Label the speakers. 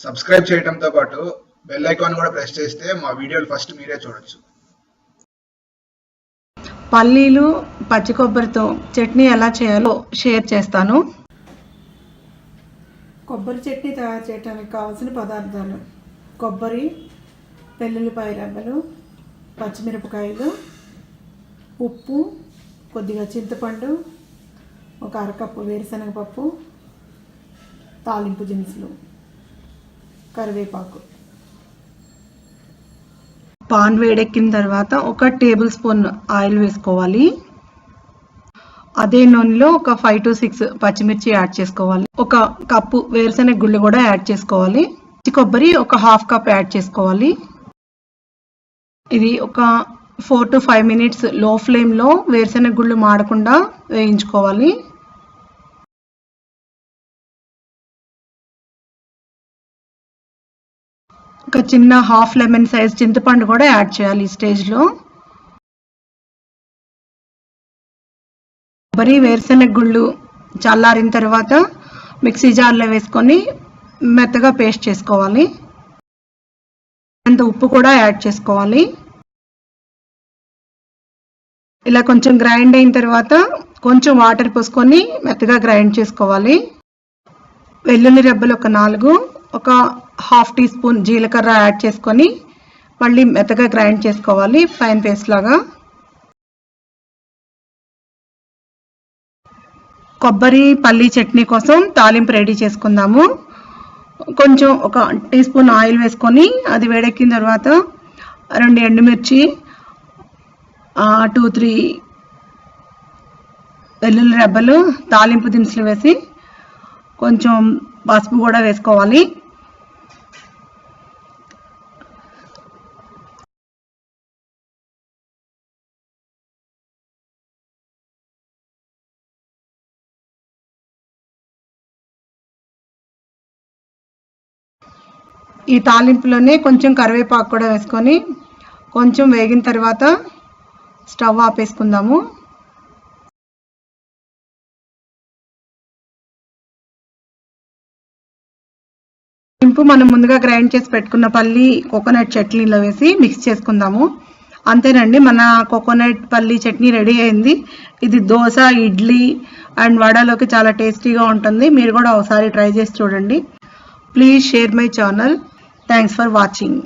Speaker 1: Subscribe చేయడంతో పాటు bell icon కూడా ప్రెస్ చేస్తే మా వీడియోలు ఫస్ట్ మీరే చూడొచ్చు.
Speaker 2: పల్లీలు పచ్చి కొబ్బరితో చట్నీ ఎలా చేయాలో షేర్ చేస్తాను.
Speaker 3: కొబ్బరి చట్నీ తయారు చేయడానికి కావాల్సిన పదార్థాలు: కొబ్బరి, వెల్లుల్లిపాయ రెబ్బలు, పచ్చిమిరపకాయలు, ఉప్పు, కొద్దిగా చింతపండు, ఒక అరకప్పు వేరుశనగపప్పు, తాలింపు దినుసులు, కరివేపాకు.
Speaker 2: పాన్ వేడెక్కిన తర్వాత 1 టేబుల్ స్పూన్ ఆయిల్ వేసుకోవాలి. అదే నూనెలో ఒక 5 to 6 పచ్చిమిర్చి యాడ్ చేసుకోవాలి. 1 కప్పు వేరుశనగ గుళ్ళు కూడా యాడ్ చేసుకోవాలి. పచ్చి కొబ్బరి ఒక 1/2 కప్ యాడ్ చేసుకోవాలి. ఇది ఒక 4 to 5 మినిట్స్ లో ఫ్లేమ్లో వేరుశనగ గుళ్ళు మాడకుండా వేయించుకోవాలి. ఒక చిన్న 1/2 లెమన్ సైజ్ చింతపండు కూడా యాడ్ చేయాలి ఈ స్టేజ్లో. కొబ్బరి వేరుశనగ గుళ్ళు చల్లారిన తర్వాత మిక్సీ జార్లో వేసుకొని మెత్తగా పేస్ట్ చేసుకోవాలి. అంత ఉప్పు కూడా యాడ్ చేసుకోవాలి. ఇలా కొంచెం గ్రైండ్ అయిన తర్వాత కొంచెం వాటర్ పోసుకొని మెత్తగా గ్రైండ్ చేసుకోవాలి. వెల్లుల్లి రెబ్బలు ఒక 4, ఒక 1/2 టీ స్పూన్ జీలకర్ర యాడ్ చేసుకొని మళ్ళీ మెత్తగా గ్రైండ్ చేసుకోవాలి, ఫైన్ పేస్ట్ లాగా. కొబ్బరి పల్లి చట్నీ కోసం తాలింపు రెడీ చేసుకుందాము. కొంచెం 1 టీ స్పూన్ ఆయిల్ వేసుకొని అది వేడెక్కిన తర్వాత 2 ఎండుమిర్చి, 2-3 వెల్లుల్లి రెబ్బలు, తాలింపు దినుసులు వేసి కొంచెం పసుపు కూడా వేసుకోవాలి. ఈ తాలింపులోనే కొంచెం కరివేపాకు కూడా వేసుకొని కొంచెం వేగిన తర్వాత స్టవ్ ఆపేసుకుందాము. మనం ముందుగా గ్రైండ్ చేసి పెట్టుకున్న పల్లి కోకోనట్ చట్నీలో వేసి మిక్స్ చేసుకుందాము. అంతేనండి, మన కోకోనట్ పల్లి చట్నీ రెడీ అయింది. ఇది దోశ, ఇడ్లీ అండ్ వడలోకి చాలా టేస్టీగా ఉంటుంది. మీరు కూడా ఒకసారి ట్రై చేసి చూడండి. Please share my channel. Thanks for watching.